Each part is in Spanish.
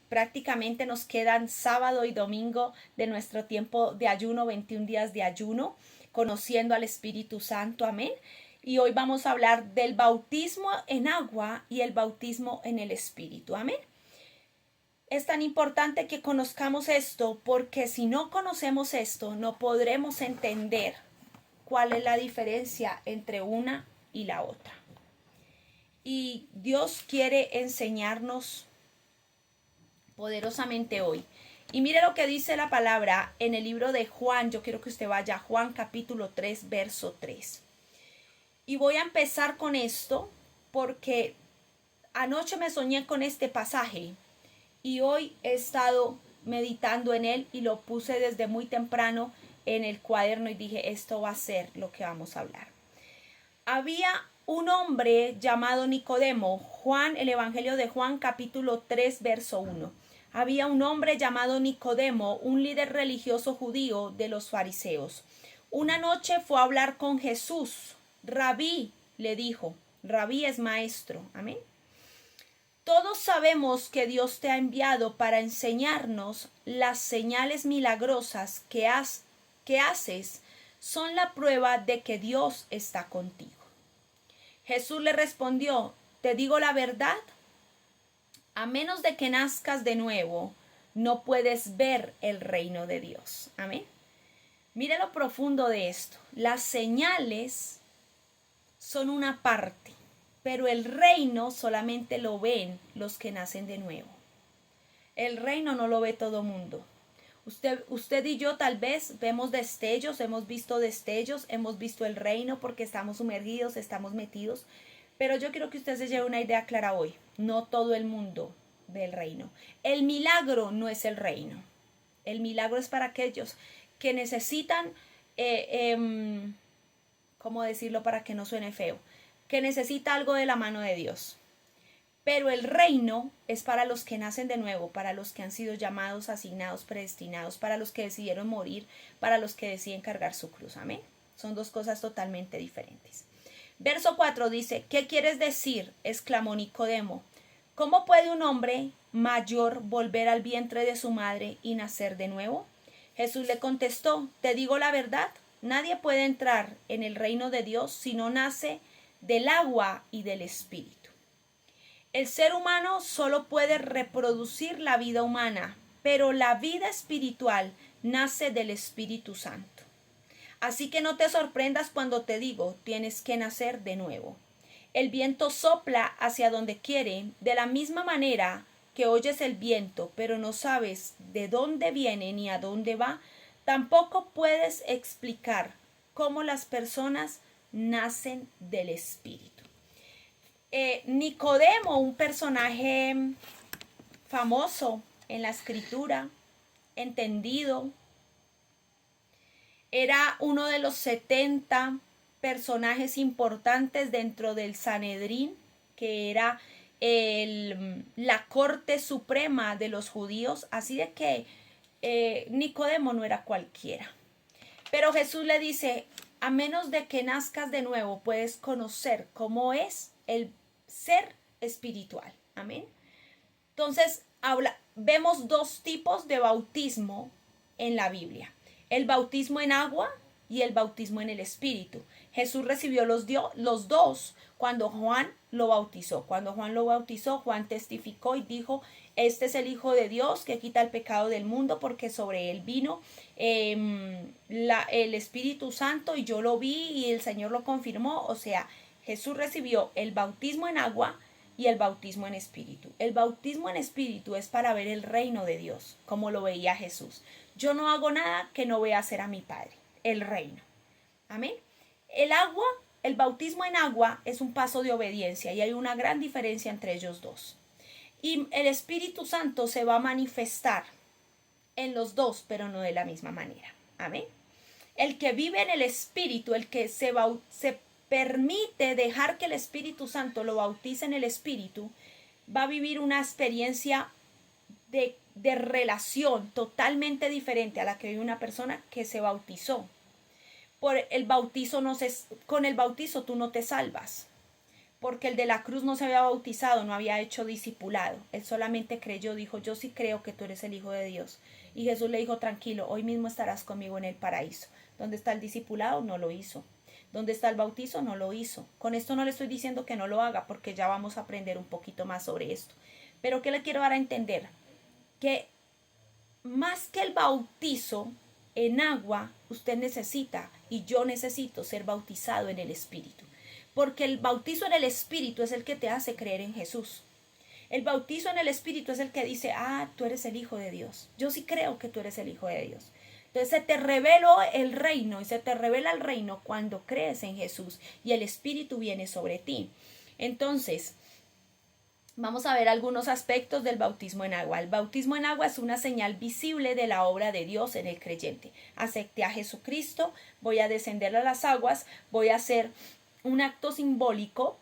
prácticamente nos quedan sábado y domingo de nuestro tiempo de ayuno, 21 días de ayuno, conociendo al Espíritu Santo, amén. Y hoy vamos a hablar del bautismo en agua y el bautismo en el Espíritu, amén. Es tan importante que conozcamos esto porque si no conocemos esto no podremos entender cuál es la diferencia entre una y la otra. Y Dios quiere enseñarnos poderosamente hoy. Y mire lo que dice la palabra en el libro de Juan. Yo quiero que usted vaya a Juan capítulo 3, verso 3. Y voy a empezar con esto porque anoche me soñé con este pasaje y hoy he estado meditando en él y lo puse desde muy temprano en el cuaderno y dije, esto va a ser lo que vamos a hablar. Había un hombre llamado Nicodemo, Juan, el Evangelio de Juan capítulo 3, verso 1. Había un hombre llamado Nicodemo, un líder religioso judío de los fariseos. Una noche fue a hablar con Jesús. Rabí, le dijo. Rabí es maestro. Amén. Todos sabemos que Dios te ha enviado para enseñarnos las señales milagrosas que haces son la prueba de que Dios está contigo. Jesús le respondió, te digo la verdad, a menos de que nazcas de nuevo, no puedes ver el reino de Dios. Amén. Mire lo profundo de esto. Las señales son una parte, pero el reino solamente lo ven los que nacen de nuevo. El reino no lo ve todo mundo. Usted y yo tal vez vemos destellos, hemos visto el reino porque estamos sumergidos, estamos metidos. Pero yo quiero que usted se lleve una idea clara hoy. No todo el mundo ve el reino. El milagro no es el reino. El milagro es para aquellos que necesitan, ¿cómo decirlo para que no suene feo? Que necesita algo de la mano de Dios. Pero el reino es para los que nacen de nuevo, para los que han sido llamados, asignados, predestinados, para los que decidieron morir, para los que deciden cargar su cruz. Amén. Son dos cosas totalmente diferentes. Verso 4 dice, ¿qué quieres decir? Exclamó Nicodemo. ¿Cómo puede un hombre mayor volver al vientre de su madre y nacer de nuevo? Jesús le contestó, te digo la verdad, nadie puede entrar en el reino de Dios si no nace del agua y del Espíritu. El ser humano solo puede reproducir la vida humana, pero la vida espiritual nace del Espíritu Santo. Así que no te sorprendas cuando te digo, tienes que nacer de nuevo. El viento sopla hacia donde quiere, de la misma manera que oyes el viento, pero no sabes de dónde viene ni a dónde va, tampoco puedes explicar cómo las personas nacen del Espíritu. Nicodemo, un personaje famoso en la escritura, entendido, era uno de los 70 personajes importantes dentro del Sanedrín, que era la corte suprema de los judíos, así de que Nicodemo no era cualquiera. Pero Jesús le dice, a menos de que nazcas de nuevo, puedes conocer cómo es el ser espiritual. Amén. Entonces, vemos dos tipos de bautismo en la Biblia. El bautismo en agua y el bautismo en el Espíritu. Jesús recibió los dos cuando Juan lo bautizó. Cuando Juan lo bautizó, Juan testificó y dijo, este es el Hijo de Dios que quita el pecado del mundo porque sobre él vino el Espíritu Santo y yo lo vi y el Señor lo confirmó. O sea, Jesús recibió el bautismo en agua y el bautismo en espíritu. El bautismo en espíritu es para ver el reino de Dios, como lo veía Jesús. Yo no hago nada que no vea hacer a mi Padre, el reino. Amén. El bautismo en agua es un paso de obediencia y hay una gran diferencia entre ellos dos. Y el Espíritu Santo se va a manifestar en los dos, pero no de la misma manera. Amén. El que vive en el Espíritu, el que se permite dejar que el Espíritu Santo lo bautice en el Espíritu, va a vivir una experiencia de relación totalmente diferente a la que vive una persona que se bautizó. Con el bautizo tú no te salvas. porque el de la cruz no se había bautizado, no había hecho discipulado. Él solamente creyó, dijo, yo sí creo que tú eres el Hijo de Dios. Y Jesús le dijo, tranquilo, hoy mismo estarás conmigo en el paraíso. ¿Dónde está el discipulado? No lo hizo. ¿Dónde está el bautizo? No lo hizo. Con esto no le estoy diciendo que no lo haga, porque ya vamos a aprender un poquito más sobre esto. Pero ¿qué le quiero dar a entender? Que más que el bautizo en agua, usted necesita y yo necesito ser bautizado en el Espíritu. Porque el bautizo en el Espíritu es el que te hace creer en Jesús. El bautizo en el Espíritu es el que dice, tú eres el Hijo de Dios. Yo sí creo que tú eres el Hijo de Dios. Entonces se te reveló el reino y se te revela el reino cuando crees en Jesús y el Espíritu viene sobre ti. Entonces, vamos a ver algunos aspectos del bautismo en agua. El bautismo en agua es una señal visible de la obra de Dios en el creyente. Acepté a Jesucristo, voy a descender a las aguas, voy a hacer un acto simbólico,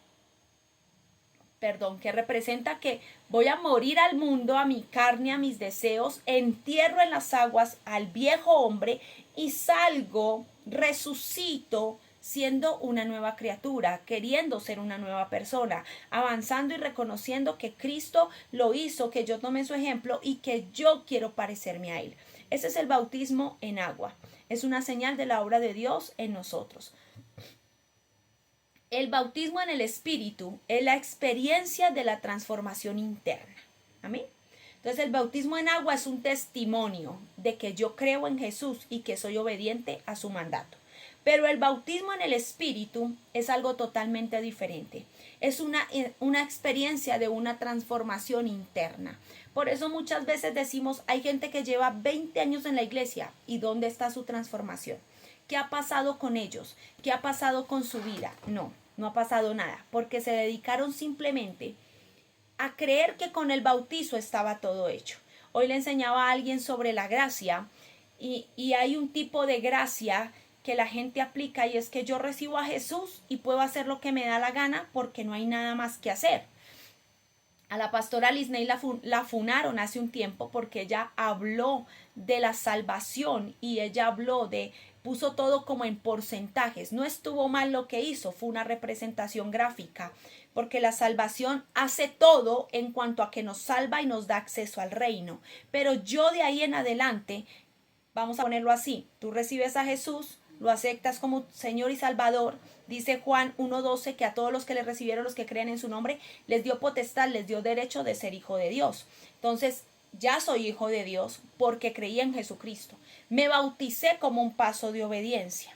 que representa que voy a morir al mundo, a mi carne, a mis deseos, entierro en las aguas al viejo hombre y salgo, resucito, siendo una nueva criatura, queriendo ser una nueva persona, avanzando y reconociendo que Cristo lo hizo, que yo tomé su ejemplo y que yo quiero parecerme a Él. Ese es el bautismo en agua. Es una señal de la obra de Dios en nosotros. El bautismo en el Espíritu es la experiencia de la transformación interna. Amén. Entonces el bautismo en agua es un testimonio de que yo creo en Jesús y que soy obediente a su mandato. Pero el bautismo en el Espíritu es algo totalmente diferente. Es una experiencia de una transformación interna. Por eso muchas veces decimos, hay gente que lleva 20 años en la iglesia. ¿Y dónde está su transformación? ¿Qué ha pasado con ellos? ¿Qué ha pasado con su vida? No ha pasado nada, porque se dedicaron simplemente a creer que con el bautizo estaba todo hecho. Hoy le enseñaba a alguien sobre la gracia y hay un tipo de gracia que la gente aplica y es que yo recibo a Jesús y puedo hacer lo que me da la gana porque no hay nada más que hacer. A la pastora Lisney la funaron hace un tiempo porque ella habló de la salvación y ella puso todo como en porcentajes. No estuvo mal lo que hizo, fue una representación gráfica, porque la salvación hace todo en cuanto a que nos salva y nos da acceso al reino. Pero yo de ahí en adelante, vamos a ponerlo así, tú recibes a Jesús, lo aceptas como Señor y Salvador. Dice Juan 1:12 que a todos los que le recibieron, los que creen en su nombre, les dio potestad, les dio derecho de ser hijo de Dios. Entonces, ya soy hijo de Dios porque creí en Jesucristo. Me bauticé como un paso de obediencia.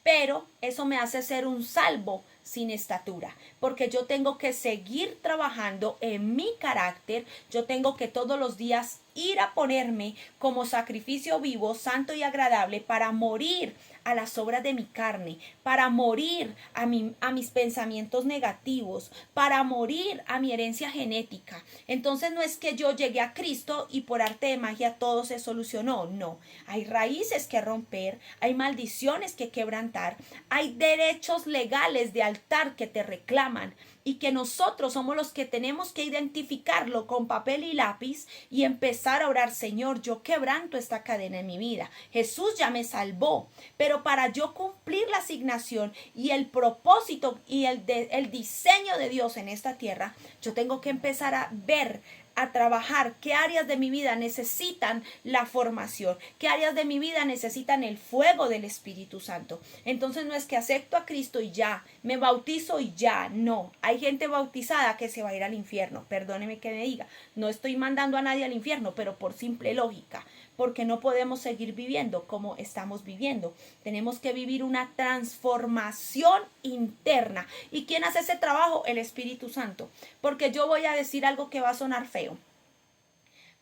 Pero eso me hace ser un salvo sin estatura, porque yo tengo que seguir trabajando en mi carácter, yo tengo que todos los días ir a ponerme como sacrificio vivo, santo y agradable para morir a las obras de mi carne, para morir a mis pensamientos negativos, para morir a mi herencia genética. Entonces no es que yo llegué a Cristo y por arte de magia todo se solucionó, no. Hay raíces que romper, hay maldiciones que quebrantar, hay derechos legales de altar que te reclaman y que nosotros somos los que tenemos que identificarlo con papel y lápiz y empezar a orar, Señor, yo quebranto esta cadena en mi vida. Jesús ya me salvó, pero para yo cumplir la asignación y el propósito y el diseño de Dios en esta tierra, yo tengo que empezar a ver, a trabajar qué áreas de mi vida necesitan la formación, qué áreas de mi vida necesitan el fuego del Espíritu Santo. Entonces no es que acepto a Cristo y ya, me bautizo y ya, no. Hay gente bautizada que se va a ir al infierno, perdóneme que me diga, no estoy mandando a nadie al infierno, pero por simple lógica, porque no podemos seguir viviendo como estamos viviendo. Tenemos que vivir una transformación interna. ¿Y quién hace ese trabajo? El Espíritu Santo. Porque yo voy a decir algo que va a sonar feo.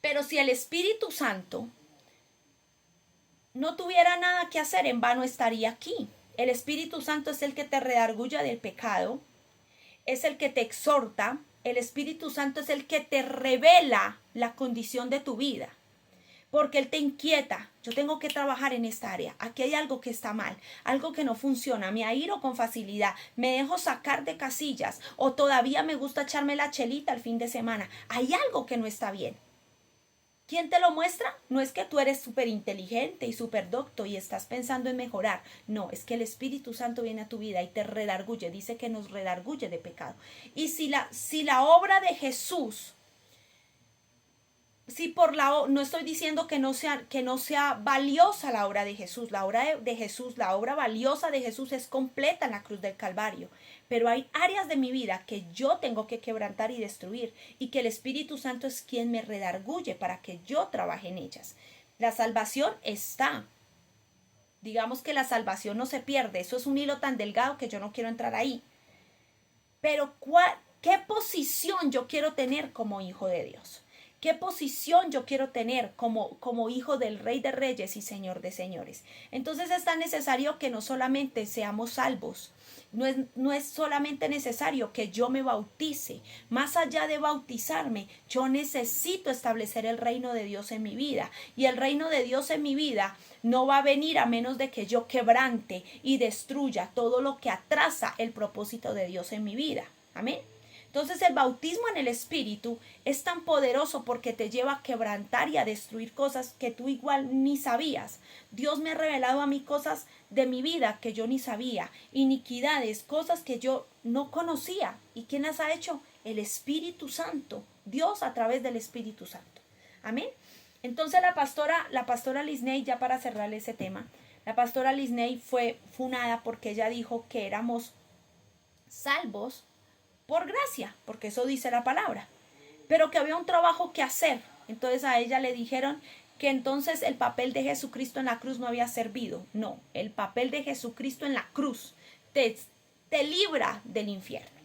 Pero si el Espíritu Santo no tuviera nada que hacer, en vano estaría aquí. El Espíritu Santo es el que te redarguya del pecado, es el que te exhorta, el Espíritu Santo es el que te revela la condición de tu vida. Porque Él te inquieta, yo tengo que trabajar en esta área, aquí hay algo que está mal, algo que no funciona, me airo con facilidad, me dejo sacar de casillas o todavía me gusta echarme la chelita el fin de semana, hay algo que no está bien. ¿Quién te lo muestra? No es que tú eres súper inteligente y súper docto y estás pensando en mejorar. No, es que el Espíritu Santo viene a tu vida y te redarguye. Dice que nos redarguye de pecado. Y si la obra de Jesús, si por no estoy diciendo que no sea valiosa la obra de Jesús. La obra de Jesús, la obra valiosa de Jesús es completa en la cruz del Calvario. Pero hay áreas de mi vida que yo tengo que quebrantar y destruir, y que el Espíritu Santo es quien me redarguye para que yo trabaje en ellas. La salvación está. Digamos que la salvación no se pierde. Eso es un hilo tan delgado que yo no quiero entrar ahí. Pero ¿qué posición yo quiero tener como hijo de Dios? ¿Qué posición yo quiero tener como hijo del Rey de Reyes y Señor de Señores? Entonces es tan necesario que no solamente seamos salvos, no es solamente necesario que yo me bautice. Más allá de bautizarme, yo necesito establecer el reino de Dios en mi vida. Y el reino de Dios en mi vida no va a venir a menos de que yo quebrante y destruya todo lo que atrasa el propósito de Dios en mi vida. Amén. Entonces el bautismo en el Espíritu es tan poderoso porque te lleva a quebrantar y a destruir cosas que tú igual ni sabías. Dios me ha revelado a mí cosas de mi vida que yo ni sabía, iniquidades, cosas que yo no conocía. ¿Y quién las ha hecho? El Espíritu Santo, Dios a través del Espíritu Santo. Amén. Entonces la pastora Lisney, ya para cerrar ese tema, la pastora Lisney fue funada porque ella dijo que éramos salvos por gracia, porque eso dice la palabra, pero que había un trabajo que hacer. Entonces a ella le dijeron que entonces el papel de Jesucristo en la cruz no había servido. No, el papel de Jesucristo en la cruz te libra del infierno.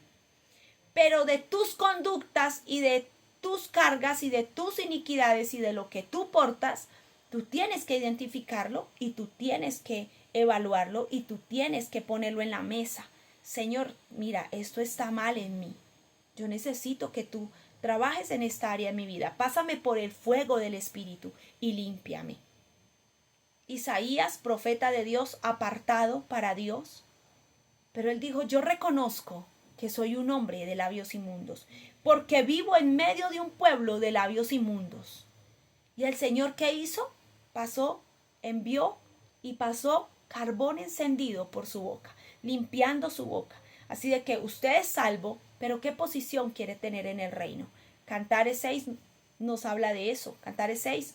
Pero de tus conductas y de tus cargas y de tus iniquidades y de lo que tú portas, tú tienes que identificarlo y tú tienes que evaluarlo y tú tienes que ponerlo en la mesa. Señor, mira, esto está mal en mí. Yo necesito que tú trabajes en esta área de mi vida. Pásame por el fuego del Espíritu y límpiame. Isaías, profeta de Dios, apartado para Dios. Pero él dijo, yo reconozco que soy un hombre de labios inmundos, porque vivo en medio de un pueblo de labios inmundos. ¿Y el Señor qué hizo? Envió y pasó carbón encendido por su boca, limpiando su boca. Así de que usted es salvo, pero ¿qué posición quiere tener en el reino? Cantares 6 nos habla de eso. Cantares 6,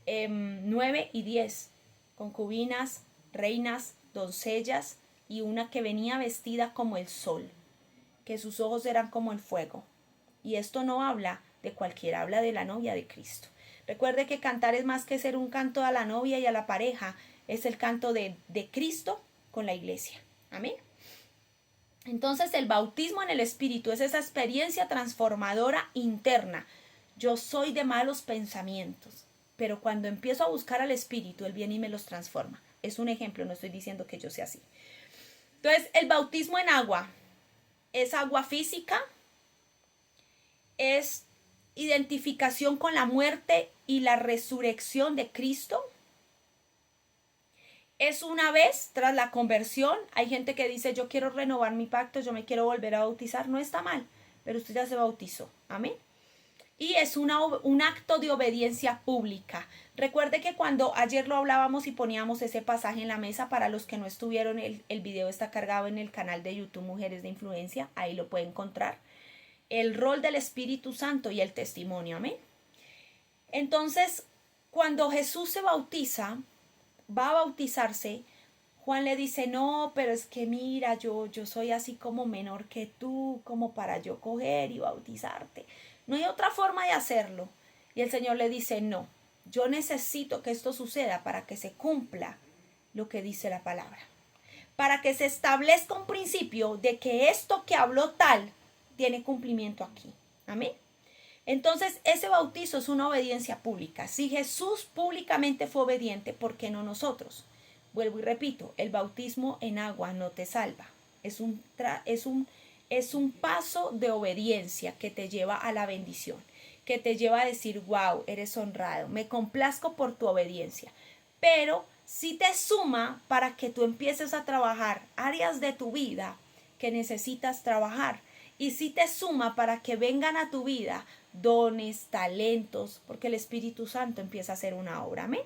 9 y 10. Concubinas, reinas, doncellas y una que venía vestida como el sol, que sus ojos eran como el fuego. Y esto no habla de cualquiera, habla de la novia de Cristo. Recuerde que cantar es más que ser un canto a la novia y a la pareja, es el canto de Cristo con la iglesia. Amén. Entonces el bautismo en el Espíritu es esa experiencia transformadora interna. Yo soy de malos pensamientos, pero cuando empiezo a buscar al Espíritu, Él viene y me los transforma. Es un ejemplo, no estoy diciendo que yo sea así. Entonces el bautismo en agua es agua física, es identificación con la muerte y la resurrección de Cristo. Es una vez tras la conversión. Hay gente que dice, yo quiero renovar mi pacto, yo me quiero volver a bautizar. No está mal, pero usted ya se bautizó. Amén. Y es un acto de obediencia pública. Recuerde que cuando ayer lo hablábamos y poníamos ese pasaje en la mesa, para los que no estuvieron, el video está cargado en el canal de YouTube Mujeres de Influencia, ahí lo puede encontrar. El rol del Espíritu Santo y el testimonio. Amén. Entonces, cuando Jesús se bautiza, va a bautizarse, Juan le dice, no, pero es que mira, yo soy así como menor que tú, como para yo coger y bautizarte. No hay otra forma de hacerlo. Y el Señor le dice, no, yo necesito que esto suceda para que se cumpla lo que dice la palabra. Para que se establezca un principio de que esto que habló tal tiene cumplimiento aquí. Amén. Entonces, ese bautizo es una obediencia pública. Si Jesús públicamente fue obediente, ¿por qué no nosotros? Vuelvo y repito, el bautismo en agua no te salva. Es un paso de obediencia que te lleva a la bendición, que te lleva a decir, wow, eres honrado, me complazco por tu obediencia. Pero sí te suma para que tú empieces a trabajar áreas de tu vida que necesitas trabajar. Y sí te suma para que vengan a tu vida dones, talentos, porque el Espíritu Santo empieza a hacer una obra. Amén.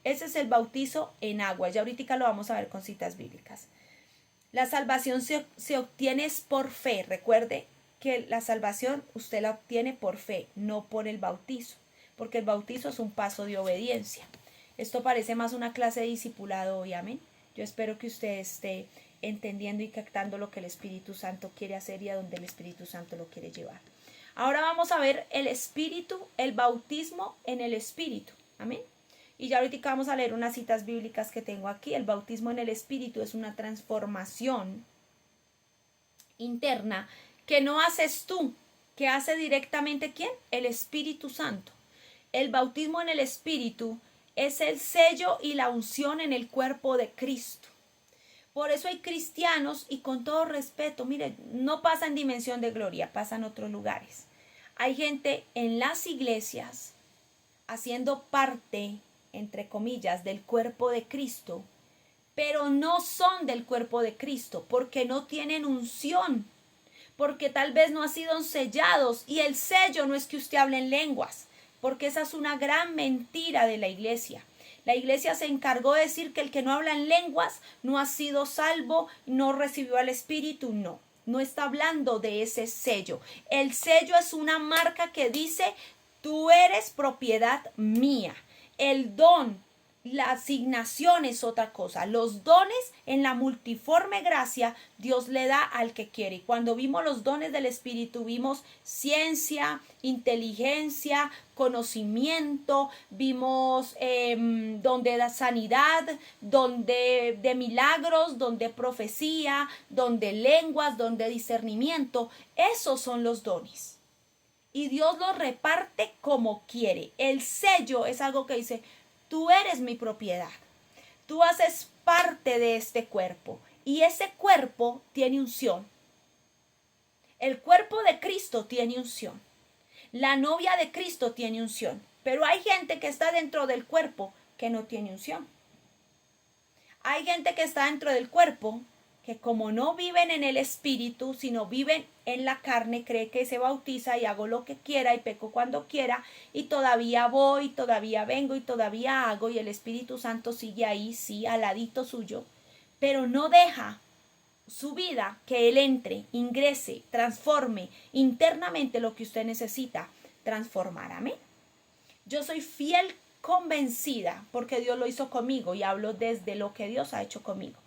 Ese es el bautizo en agua. Ya ahorita lo vamos a ver con citas bíblicas. La salvación se obtiene por fe. Recuerde que la salvación usted la obtiene por fe, no por el bautizo, porque el bautizo es un paso de obediencia. Esto parece más una clase de discipulado hoy, amén. Yo espero que usted esté entendiendo y captando lo que el Espíritu Santo quiere hacer y a donde el Espíritu Santo lo quiere llevar. Ahora vamos a ver el Espíritu, el bautismo en el Espíritu, amén. Y ya ahorita vamos a leer unas citas bíblicas que tengo aquí. El bautismo en el Espíritu es una transformación interna que no haces tú, que hace directamente ¿quién? El Espíritu Santo. El bautismo en el Espíritu es el sello y la unción en el cuerpo de Cristo. Por eso hay cristianos, y con todo respeto, mire, no pasa en Dimensión de Gloria, pasa en otros lugares. Hay gente en las iglesias haciendo parte, entre comillas, del cuerpo de Cristo, pero no son del cuerpo de Cristo porque no tienen unción, porque tal vez no han sido sellados, y el sello no es que usted hable en lenguas, porque esa es una gran mentira de la iglesia. La iglesia se encargó de decir que el que no habla en lenguas no ha sido salvo, no recibió al Espíritu. No está hablando de ese sello. El sello es una marca que dice: tú eres propiedad mía. El don, la asignación es otra cosa. Los dones en la multiforme gracia Dios le da al que quiere. Y cuando vimos los dones del Espíritu, vimos ciencia, inteligencia, conocimiento, vimos don de sanidad, don de milagros, don de profecía, don de lenguas, don de discernimiento. Esos son los dones. Y Dios los reparte como quiere. El sello es algo que dice: tú eres mi propiedad. Tú haces parte de este cuerpo. Y ese cuerpo tiene unción. El cuerpo de Cristo tiene unción. La novia de Cristo tiene unción. Pero hay gente que está dentro del cuerpo que no tiene unción. Hay gente que está dentro del cuerpo que, como no viven en el Espíritu, sino viven en la carne, cree que se bautiza y hago lo que quiera y peco cuando quiera, y todavía voy, todavía vengo y todavía hago, y el Espíritu Santo sigue ahí, sí, al ladito suyo, pero no deja su vida que Él entre, ingrese, transforme internamente lo que usted necesita transformar. Amén. Yo soy fiel convencida, porque Dios lo hizo conmigo, y hablo desde lo que Dios ha hecho conmigo,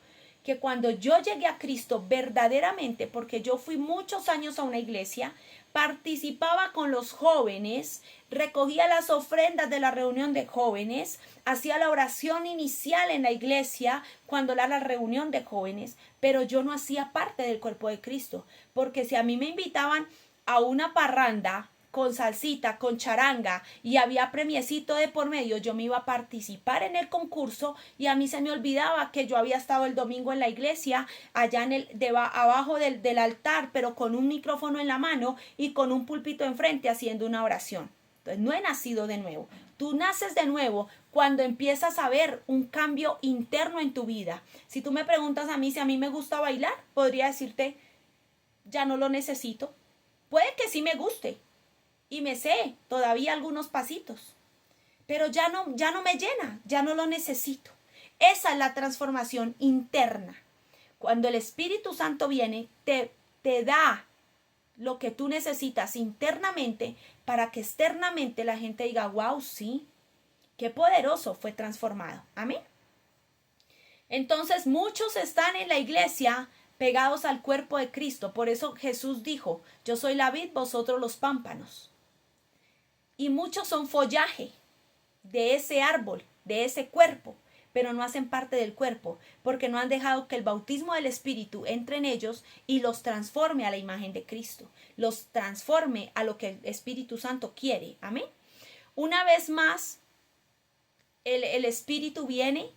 que cuando yo llegué a Cristo verdaderamente, porque yo fui muchos años a una iglesia, participaba con los jóvenes, recogía las ofrendas de la reunión de jóvenes, hacía la oración inicial en la iglesia cuando era la reunión de jóvenes, pero yo no hacía parte del cuerpo de Cristo, porque si a mí me invitaban a una parranda con salsita, con charanga, y había premiecito de por medio, yo me iba a participar en el concurso, y a mí se me olvidaba que yo había estado el domingo en la iglesia, allá abajo del altar, pero con un micrófono en la mano y con un púlpito enfrente haciendo una oración. Entonces no he nacido de nuevo. Tú naces de nuevo cuando empiezas a ver un cambio interno en tu vida. Si tú me preguntas a mí si a mí me gusta bailar, podría decirte: ya no lo necesito. Puede que sí me guste, y me sé todavía algunos pasitos, pero ya no me llena, ya no lo necesito. Esa es la transformación interna. Cuando el Espíritu Santo viene, te da lo que tú necesitas internamente para que externamente la gente diga: wow, sí, qué poderoso, fue transformado. Amén. Entonces muchos están en la iglesia pegados al cuerpo de Cristo. Por eso Jesús dijo: yo soy la vid, vosotros los pámpanos. Y muchos son follaje de ese árbol, de ese cuerpo, pero no hacen parte del cuerpo, porque no han dejado que el bautismo del Espíritu entre en ellos y los transforme a la imagen de Cristo, los transforme a lo que el Espíritu Santo quiere. Amén. Una vez más, el Espíritu viene,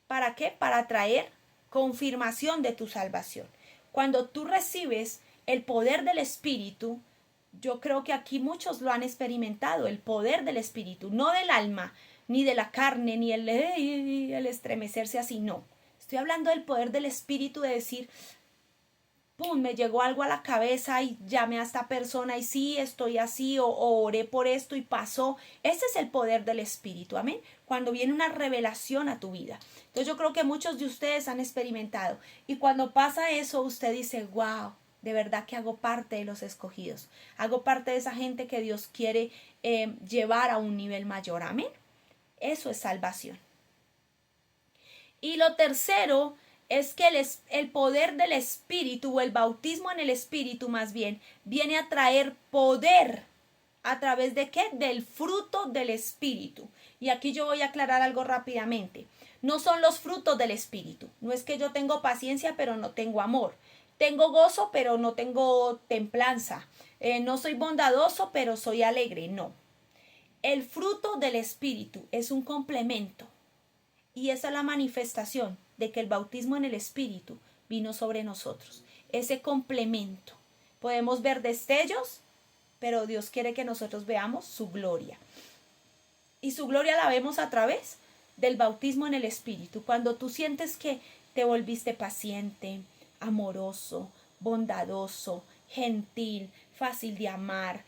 ¿para qué? Para traer confirmación de tu salvación. Cuando tú recibes el poder del Espíritu, yo creo que aquí muchos lo han experimentado, el poder del Espíritu, no del alma, ni de la carne, ni el estremecerse así, no. Estoy hablando del poder del Espíritu, de decir: pum, me llegó algo a la cabeza y llamé a esta persona y sí, estoy así, o oré por esto y pasó. Ese es el poder del Espíritu, amén. Cuando viene una revelación a tu vida. Entonces yo creo que muchos de ustedes han experimentado. Y cuando pasa eso, usted dice, wow, de verdad que hago parte de los escogidos. Hago parte de esa gente que Dios quiere llevar a un nivel mayor, amén. Eso es salvación. Y lo tercero es que el poder del Espíritu, o el bautismo en el Espíritu más bien, viene a traer poder. ¿A través de qué? Del fruto del Espíritu. Y aquí yo voy a aclarar algo rápidamente. No son los frutos del Espíritu. No es que yo tengo paciencia pero no tengo amor. Tengo gozo pero no tengo templanza. No soy bondadoso pero soy alegre. No. El fruto del Espíritu es un complemento. Y esa es la manifestación de que el bautismo en el Espíritu vino sobre nosotros. Ese complemento. Podemos ver destellos, pero Dios quiere que nosotros veamos su gloria. Y su gloria la vemos a través del bautismo en el Espíritu. Cuando tú sientes que te volviste paciente, amoroso, bondadoso, gentil, fácil de amar,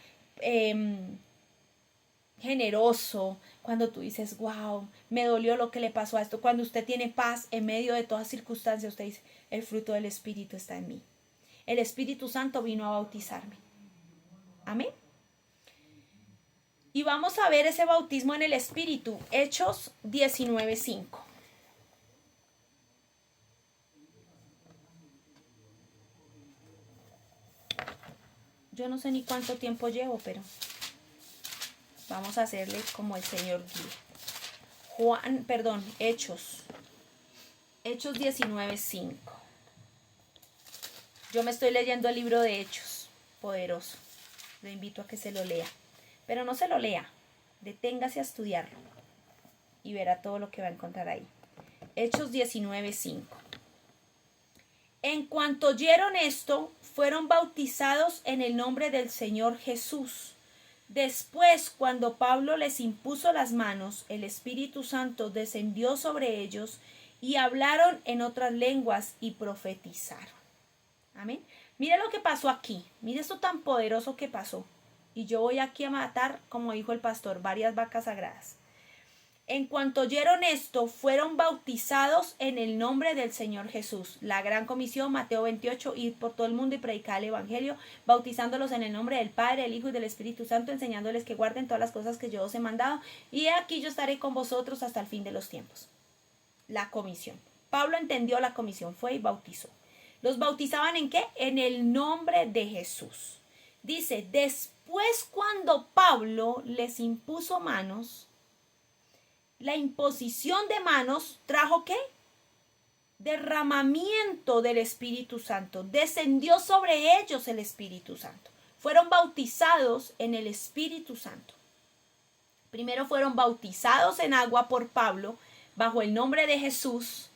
generoso, cuando tú dices, wow, me dolió lo que le pasó a esto, cuando usted tiene paz en medio de todas circunstancias, usted dice, el fruto del Espíritu está en mí. El Espíritu Santo vino a bautizarme. Amén. Y vamos a ver ese bautismo en el Espíritu, Hechos 19:5. Yo no sé ni cuánto tiempo llevo, pero vamos a hacerle como el Señor guíe. Hechos 19:5. Yo me estoy leyendo el libro de Hechos, poderoso. Le invito a que se lo lea. Pero no se lo lea, deténgase a estudiarlo y verá todo lo que va a encontrar ahí. Hechos 19:5. En cuanto oyeron esto, fueron bautizados en el nombre del Señor Jesús. Después, cuando Pablo les impuso las manos, el Espíritu Santo descendió sobre ellos y hablaron en otras lenguas y profetizaron. Amén. Mire lo que pasó aquí. Mire esto tan poderoso que pasó. Y yo voy aquí a matar, como dijo el pastor, varias vacas sagradas. En cuanto oyeron esto, fueron bautizados en el nombre del Señor Jesús. La gran comisión, Mateo 28, ir por todo el mundo y predicar el evangelio, bautizándolos en el nombre del Padre, del Hijo y del Espíritu Santo, enseñándoles que guarden todas las cosas que yo os he mandado. Y aquí yo estaré con vosotros hasta el fin de los tiempos. La comisión. Pablo entendió la comisión, fue y bautizó. ¿Los bautizaban en qué? En el nombre de Jesús. Dice, después cuando Pablo les impuso manos, la imposición de manos trajo ¿qué? Derramamiento del Espíritu Santo. Descendió sobre ellos el Espíritu Santo. Fueron bautizados en el Espíritu Santo. Primero fueron bautizados en agua por Pablo, bajo el nombre de Jesús.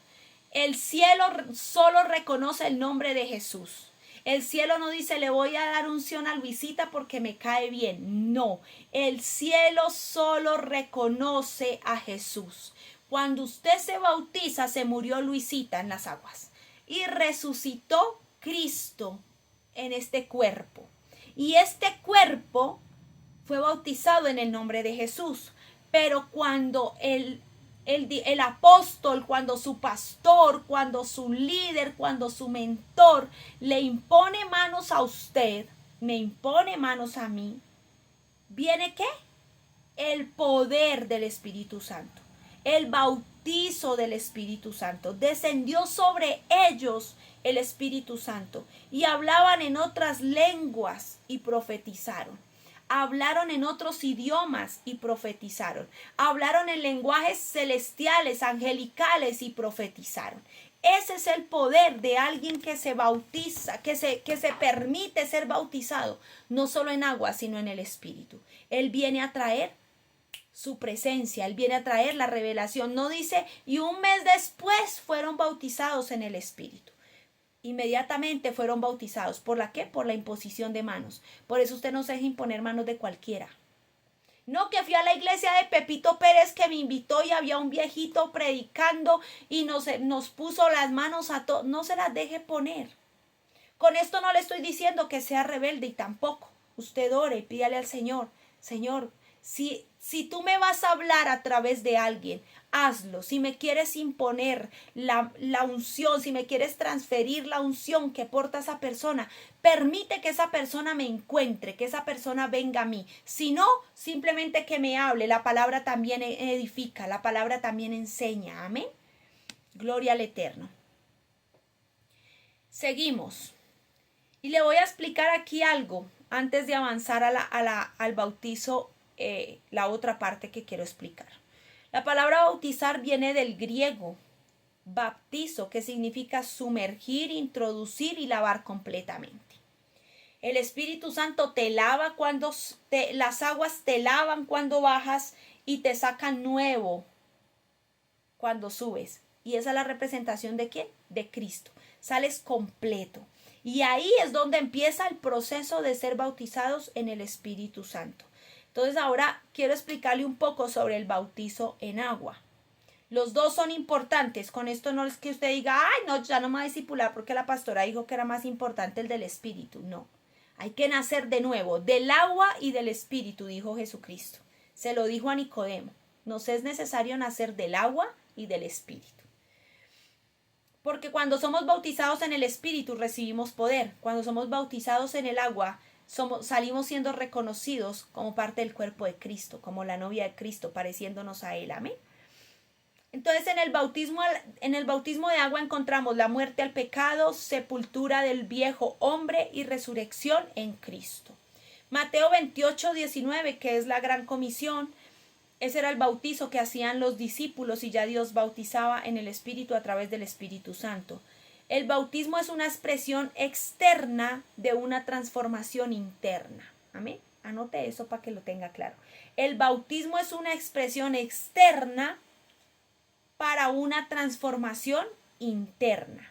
El cielo solo reconoce el nombre de Jesús. El cielo no dice, le voy a dar unción a Luisita porque me cae bien. No, el cielo solo reconoce a Jesús. Cuando usted se bautiza, se murió Luisita en las aguas y resucitó Cristo en este cuerpo. Y este cuerpo fue bautizado en el nombre de Jesús. Pero cuando el apóstol, cuando su pastor, cuando su líder, cuando su mentor le impone manos a usted, me impone manos a mí, ¿viene qué? El poder del Espíritu Santo, el bautizo del Espíritu Santo. Descendió sobre ellos el Espíritu Santo y hablaban en otras lenguas y profetizaron. Hablaron en otros idiomas y profetizaron. Hablaron en lenguajes celestiales, angelicales y profetizaron. Ese es el poder de alguien que se bautiza, que se permite ser bautizado, no solo en agua, sino en el Espíritu. Él viene a traer su presencia, Él viene a traer la revelación. No dice, y un mes después fueron bautizados en el Espíritu. Inmediatamente fueron bautizados. ¿Por la qué? Por la imposición de manos. Por eso usted no se deja imponer manos de cualquiera. No, que fui a la iglesia de Pepito Pérez que me invitó y había un viejito predicando y nos puso las manos a todos. No se las deje poner. Con esto no le estoy diciendo que sea rebelde y tampoco. Usted ore y pídale al Señor, Señor, si tú me vas a hablar a través de alguien, hazlo. Si me quieres imponer la unción, si me quieres transferir la unción que porta esa persona, permite que esa persona me encuentre, que esa persona venga a mí. Si no, simplemente que me hable. La palabra también edifica, la palabra también enseña. Amén. Gloria al Eterno. Seguimos. Y le voy a explicar aquí algo antes de avanzar al bautizo, la otra parte que quiero explicar. La palabra bautizar viene del griego baptizo, que significa sumergir, introducir y lavar completamente. El Espíritu Santo te lava cuando las aguas te lavan cuando bajas y te sacan nuevo cuando subes. Y esa es la representación de ¿quién? De Cristo. Sales completo. Y ahí es donde empieza el proceso de ser bautizados en el Espíritu Santo. Entonces ahora quiero explicarle un poco sobre el bautizo en agua. Los dos son importantes. Con esto no es que usted diga, ay, no, ya no me voy a discipular porque la pastora dijo que era más importante el del Espíritu. No, hay que nacer de nuevo, del agua y del Espíritu, dijo Jesucristo. Se lo dijo a Nicodemo. Nos es necesario nacer del agua y del Espíritu. Porque cuando somos bautizados en el Espíritu recibimos poder. Cuando somos bautizados en el agua salimos siendo reconocidos como parte del cuerpo de Cristo, como la novia de Cristo, pareciéndonos a Él. Amén. Entonces en el bautismo de agua encontramos la muerte al pecado, sepultura del viejo hombre y resurrección en Cristo. Mateo 28:19, que es la gran comisión, ese era el bautizo que hacían los discípulos y ya Dios bautizaba en el Espíritu a través del Espíritu Santo. El bautismo es una expresión externa de una transformación interna. Amén. Anote eso para que lo tenga claro. El bautismo es una expresión externa para una transformación interna.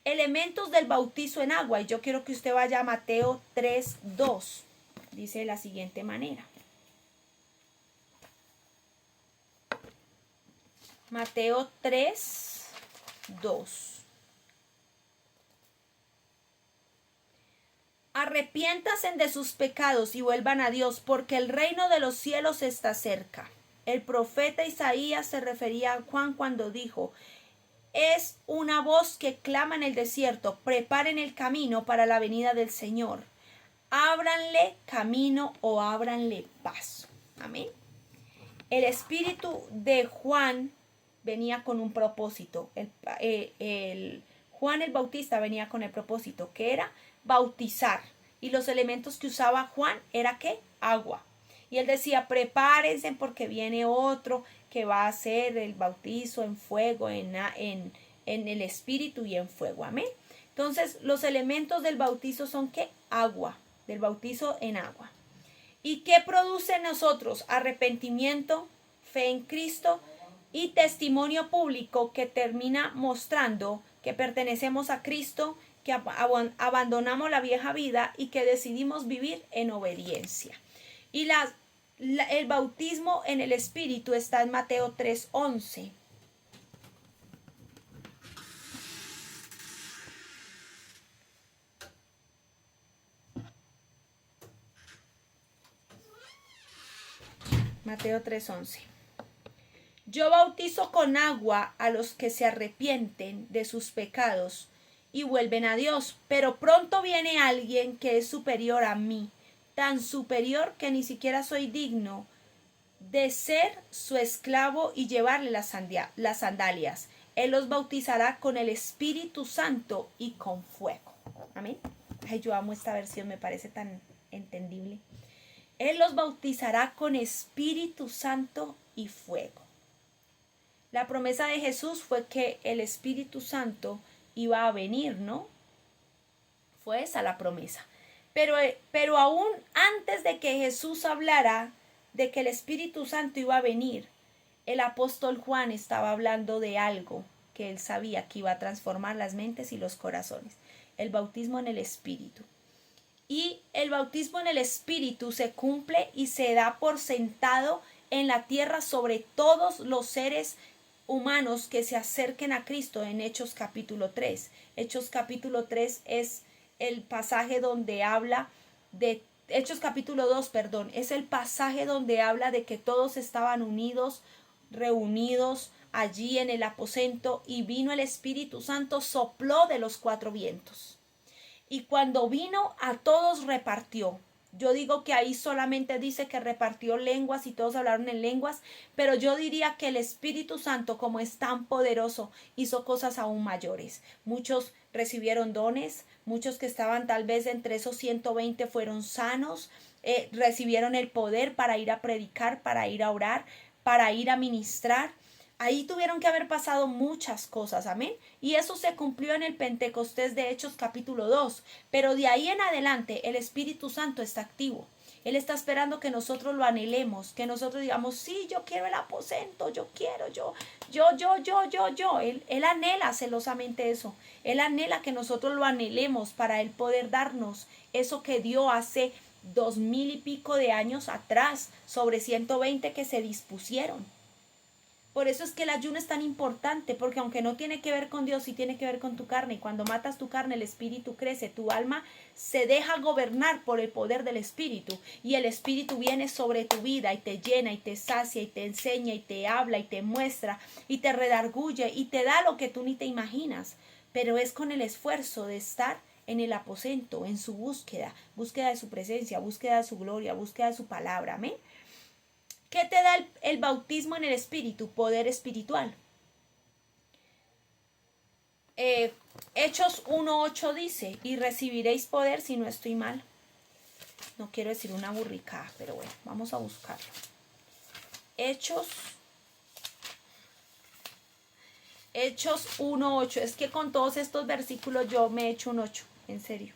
Elementos del bautizo en agua. Y yo quiero que usted vaya a Mateo 3:2. Dice de la siguiente manera. Mateo 3:2. Arrepiéntanse de sus pecados y vuelvan a Dios, porque el reino de los cielos está cerca. El profeta Isaías se refería a Juan cuando dijo, es una voz que clama en el desierto, preparen el camino para la venida del Señor. Ábranle camino o ábranle paso. Amén. El espíritu de Juan venía con un propósito. Juan el Bautista venía con el propósito, que era bautizar. Y los elementos que usaba Juan era ¿qué? Agua. Y él decía, prepárense porque viene otro que va a hacer el bautizo en fuego, en el espíritu y en fuego. Amén. Entonces, los elementos del bautizo son ¿qué? Agua, del bautizo en agua. ¿Y qué produce en nosotros? Arrepentimiento, fe en Cristo y testimonio público que termina mostrando que pertenecemos a Cristo, que abandonamos la vieja vida y que decidimos vivir en obediencia. Y el bautismo en el Espíritu está en Mateo 3:11. Mateo 3:11. Yo bautizo con agua a los que se arrepienten de sus pecados y vuelven a Dios, pero pronto viene alguien que es superior a mí, tan superior que ni siquiera soy digno de ser su esclavo y llevarle las sandalias. Él los bautizará con el Espíritu Santo y con fuego. Amén. Ay, yo amo esta versión, me parece tan entendible. Él los bautizará con Espíritu Santo y fuego. La promesa de Jesús fue que el Espíritu Santo iba a venir, ¿no? Fue esa la promesa. Pero aún antes de que Jesús hablara de que el Espíritu Santo iba a venir, el apóstol Juan estaba hablando de algo que él sabía que iba a transformar las mentes y los corazones. El bautismo en el Espíritu. Y el bautismo en el Espíritu se cumple y se da por sentado en la tierra sobre todos los seres humanos que se acerquen a Cristo en Hechos capítulo 3. Hechos capítulo 3 es el pasaje donde habla de Hechos capítulo 2, perdón, es el pasaje donde habla de que todos estaban unidos, reunidos allí en el aposento, y vino el Espíritu Santo, sopló de los cuatro vientos. Y cuando vino, a todos repartió. Yo digo que ahí solamente dice que repartió lenguas y todos hablaron en lenguas, pero yo diría que el Espíritu Santo, como es tan poderoso, hizo cosas aún mayores. Muchos recibieron dones, muchos que estaban tal vez entre esos 120 fueron sanos, recibieron el poder para ir a predicar, para ir a orar, para ir a ministrar. Ahí tuvieron que haber pasado muchas cosas, amén. Y eso se cumplió en el Pentecostés de Hechos capítulo 2. Pero de ahí en adelante el Espíritu Santo está activo. Él está esperando que nosotros lo anhelemos, que nosotros digamos, sí, yo quiero el aposento, yo quiero, yo. Él anhela celosamente eso. Él anhela que nosotros lo anhelemos para él poder darnos eso que dio hace 2000 y pico de años atrás, sobre 120 que se dispusieron. Por eso es que el ayuno es tan importante, porque aunque no tiene que ver con Dios, sí tiene que ver con tu carne. Y cuando matas tu carne, el espíritu crece, tu alma se deja gobernar por el poder del espíritu. Y el espíritu viene sobre tu vida y te llena y te sacia y te enseña y te habla y te muestra y te redarguye y te da lo que tú ni te imaginas. Pero es con el esfuerzo de estar en el aposento, en su búsqueda, búsqueda de su presencia, búsqueda de su gloria, búsqueda de su palabra. Amén. ¿Qué te da el bautismo en el Espíritu? Poder espiritual. Hechos 1:8 dice, y recibiréis poder si no estoy mal. No quiero decir una burricada, pero bueno, vamos a buscarlo. Hechos 1:8. Es que con todos estos versículos yo me he hecho un 8, en serio.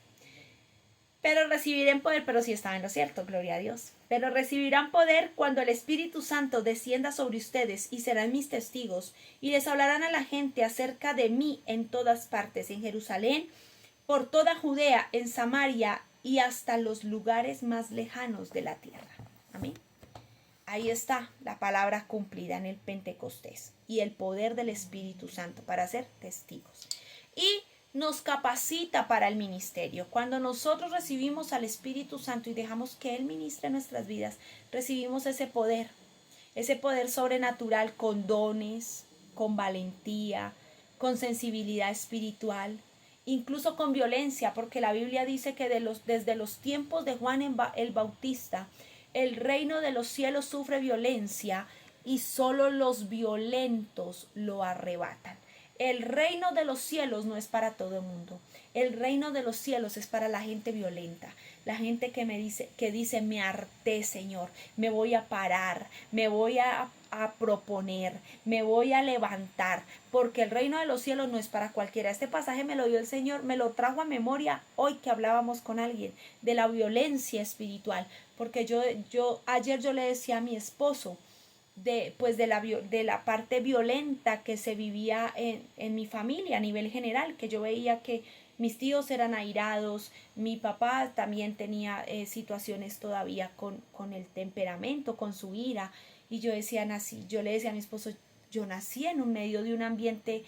Pero recibirán poder, pero sí estaba en lo cierto, gloria a Dios. Pero recibirán poder cuando el Espíritu Santo descienda sobre ustedes y serán mis testigos y les hablarán a la gente acerca de mí en todas partes, en Jerusalén, por toda Judea, en Samaria y hasta los lugares más lejanos de la tierra. Amén. Ahí está la palabra cumplida en el Pentecostés y el poder del Espíritu Santo para ser testigos. Y nos capacita para el ministerio. Cuando nosotros recibimos al Espíritu Santo y dejamos que Él ministre nuestras vidas, recibimos ese poder sobrenatural con dones, con valentía, con sensibilidad espiritual, incluso con violencia, porque la Biblia dice que desde los tiempos de Juan el Bautista, el reino de los cielos sufre violencia y solo los violentos lo arrebatan. El reino de los cielos no es para todo el mundo. El reino de los cielos es para la gente violenta. La gente que dice, me harté, Señor, me voy a parar, me voy a proponer, me voy a levantar, porque el reino de los cielos no es para cualquiera. Este pasaje me lo dio el Señor, me lo trajo a memoria hoy que hablábamos con alguien de la violencia espiritual, porque ayer yo le decía a mi esposo, de la parte violenta que se vivía en mi familia a nivel general, que yo veía que mis tíos eran airados, mi papá también tenía situaciones todavía con el temperamento, con su ira, y yo le decía a mi esposo, yo nací en un medio de un ambiente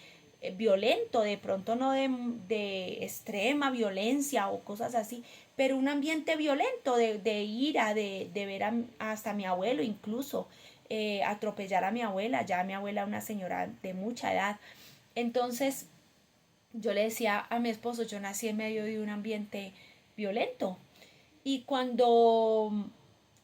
violento, de pronto no de extrema violencia o cosas así, pero un ambiente violento de ira, de ver hasta mi abuelo incluso, atropellar a mi abuela, ya mi abuela una señora de mucha edad. Entonces yo le decía a mi esposo, yo nací en medio de un ambiente violento. Y cuando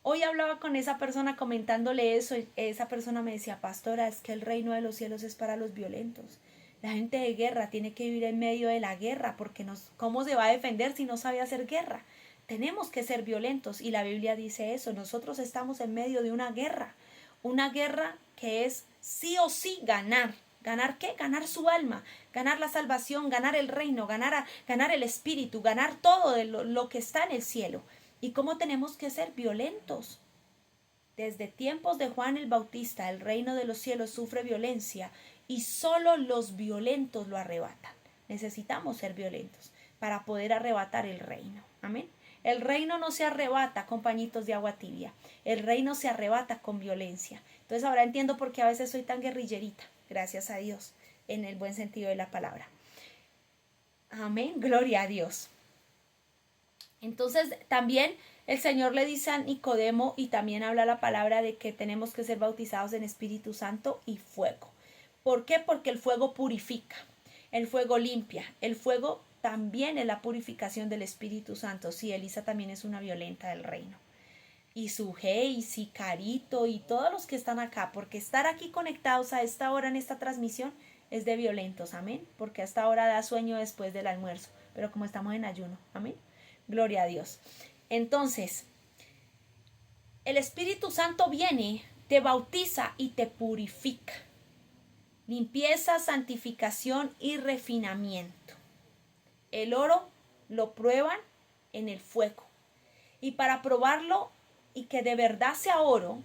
hoy hablaba con esa persona comentándole eso, esa persona me decía, pastora, es que el reino de los cielos es para los violentos. La gente de guerra tiene que vivir en medio de la guerra, porque ¿cómo se va a defender si no sabe hacer guerra? Tenemos que ser violentos y la Biblia dice eso, nosotros estamos en medio de una guerra que es sí o sí ganar. ¿Ganar qué? Ganar su alma, ganar la salvación, ganar el reino, ganar el espíritu, ganar todo de lo que está en el cielo. ¿Y cómo tenemos que ser violentos? Desde tiempos de Juan el Bautista, el reino de los cielos sufre violencia y solo los violentos lo arrebatan. Necesitamos ser violentos para poder arrebatar el reino. Amén. El reino no se arrebata con pañitos de agua tibia. El reino se arrebata con violencia. Entonces ahora entiendo por qué a veces soy tan guerrillerita. Gracias a Dios, en el buen sentido de la palabra. Amén. Gloria a Dios. Entonces también el Señor le dice a Nicodemo, y también habla la palabra de que tenemos que ser bautizados en Espíritu Santo y fuego. ¿Por qué? Porque el fuego purifica, el fuego limpia, el fuego también es la purificación del Espíritu Santo. Sí, Elisa también es una violenta del reino. Y Sujei, y Carito y todos los que están acá, porque estar aquí conectados a esta hora en esta transmisión es de violentos, amén, porque a esta hora da sueño después del almuerzo, pero como estamos en ayuno, amén, gloria a Dios. Entonces, el Espíritu Santo viene, te bautiza y te purifica. Limpieza, santificación y refinamiento. El oro lo prueban en el fuego. Y para probarlo y que de verdad sea oro,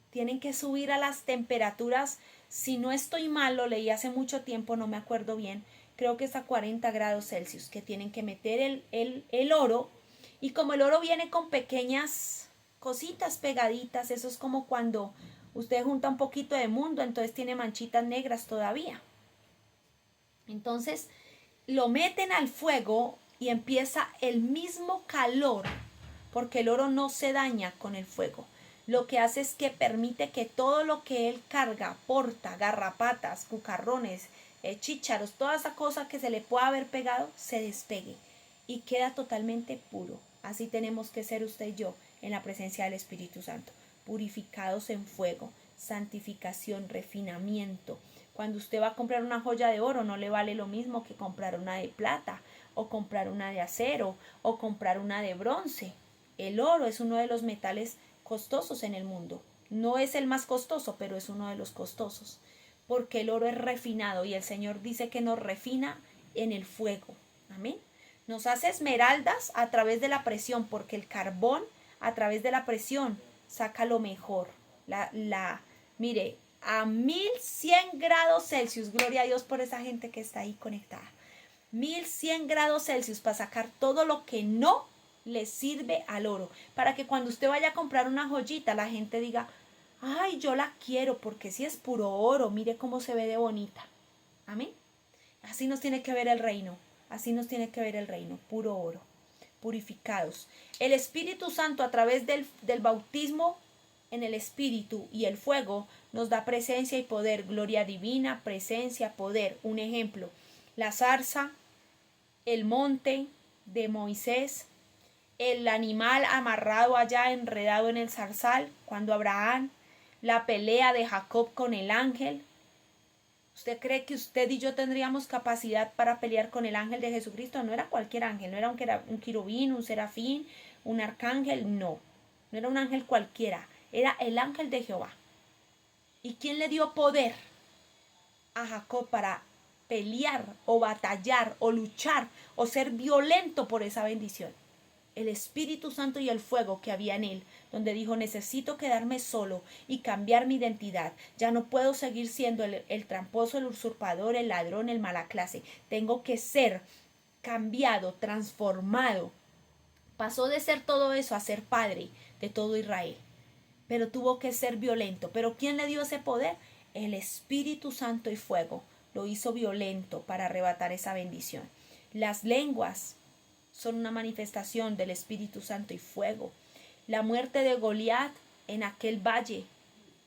tienen que subir a las temperaturas, si no estoy mal, lo leí hace mucho tiempo, no me acuerdo bien, creo que es a 40 grados Celsius, que tienen que meter el oro. Y como el oro viene con pequeñas cositas pegaditas, eso es como cuando usted junta un poquito de mundo, entonces tiene manchitas negras todavía. Entonces lo meten al fuego y empieza el mismo calor, porque el oro no se daña con el fuego. Lo que hace es que permite que todo lo que él carga, porta, garrapatas, cucarrones, chícharos, toda esa cosa que se le pueda haber pegado, se despegue y queda totalmente puro. Así tenemos que ser usted y yo en la presencia del Espíritu Santo, purificados en fuego, santificación, refinamiento. Cuando usted va a comprar una joya de oro, no le vale lo mismo que comprar una de plata, o comprar una de acero, o comprar una de bronce. El oro es uno de los metales costosos en el mundo. No es el más costoso, pero es uno de los costosos, porque el oro es refinado y el Señor dice que nos refina en el fuego. Amén. Nos hace esmeraldas a través de la presión, porque el carbón a través de la presión saca lo mejor. Mire, a 1100 grados Celsius, gloria a Dios por esa gente que está ahí conectada. 1100 grados Celsius para sacar todo lo que no le sirve al oro, para que cuando usted vaya a comprar una joyita la gente diga, ay, yo la quiero porque si es puro oro, mire cómo se ve de bonita. Amén. Así nos tiene que ver el reino, así nos tiene que ver el reino, puro oro, purificados. El Espíritu Santo a través del bautismo en el Espíritu y el fuego nos da presencia y poder, gloria divina, presencia, poder. Un ejemplo, la zarza, el monte de Moisés, el animal amarrado allá, enredado en el zarzal, cuando Abraham, la pelea de Jacob con el ángel. ¿Usted cree que usted y yo tendríamos capacidad para pelear con el ángel de Jesucristo? No era cualquier ángel, no era un querubín, un serafín, un arcángel, no era un ángel cualquiera, era el ángel de Jehová. ¿Y quién le dio poder a Jacob para pelear o batallar o luchar o ser violento por esa bendición? El Espíritu Santo y el fuego que había en él, donde dijo, necesito quedarme solo y cambiar mi identidad. Ya no puedo seguir siendo el tramposo, el usurpador, el ladrón, el mala clase. Tengo que ser cambiado, transformado. Pasó de ser todo eso a ser padre de todo Israel. Pero tuvo que ser violento. ¿Pero quién le dio ese poder? El Espíritu Santo y fuego. Lo hizo violento para arrebatar esa bendición. Las lenguas son una manifestación del Espíritu Santo y fuego. La muerte de Goliat en aquel valle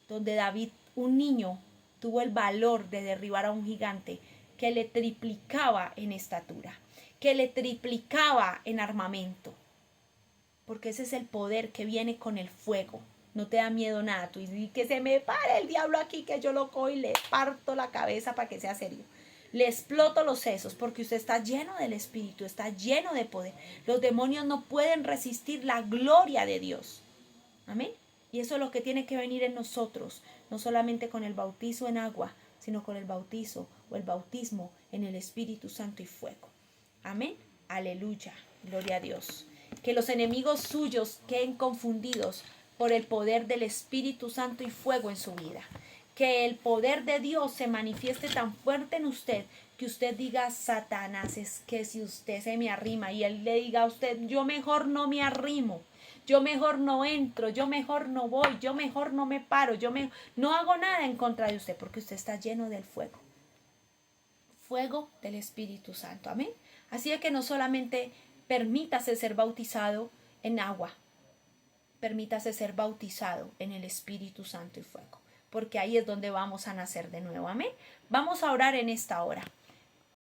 donde David, un niño, tuvo el valor de derribar a un gigante que le triplicaba en estatura, que le triplicaba en armamento, porque ese es el poder que viene con el fuego. No te da miedo nada. Tú dices que se me pare el diablo aquí, que yo lo cojo y le parto la cabeza para que sea serio. Le exploto los sesos porque usted está lleno del Espíritu, está lleno de poder. Los demonios no pueden resistir la gloria de Dios. Amén. Y eso es lo que tiene que venir en nosotros, no solamente con el bautizo en agua, sino con el bautizo o el bautismo en el Espíritu Santo y fuego. Amén. Aleluya. Gloria a Dios. Que los enemigos suyos queden confundidos por el poder del Espíritu Santo y fuego en su vida. Que el poder de Dios se manifieste tan fuerte en usted que usted diga, Satanás, es que si usted se me arrima, y él le diga a usted, yo mejor no me arrimo, yo mejor no entro, yo mejor no voy, yo mejor no me paro, no hago nada en contra de usted, porque usted está lleno del fuego. Fuego del Espíritu Santo. Amén. Así es que no solamente permítase ser bautizado en agua. Permítase ser bautizado en el Espíritu Santo y fuego, porque ahí es donde vamos a nacer de nuevo. Amén. Vamos a orar en esta hora.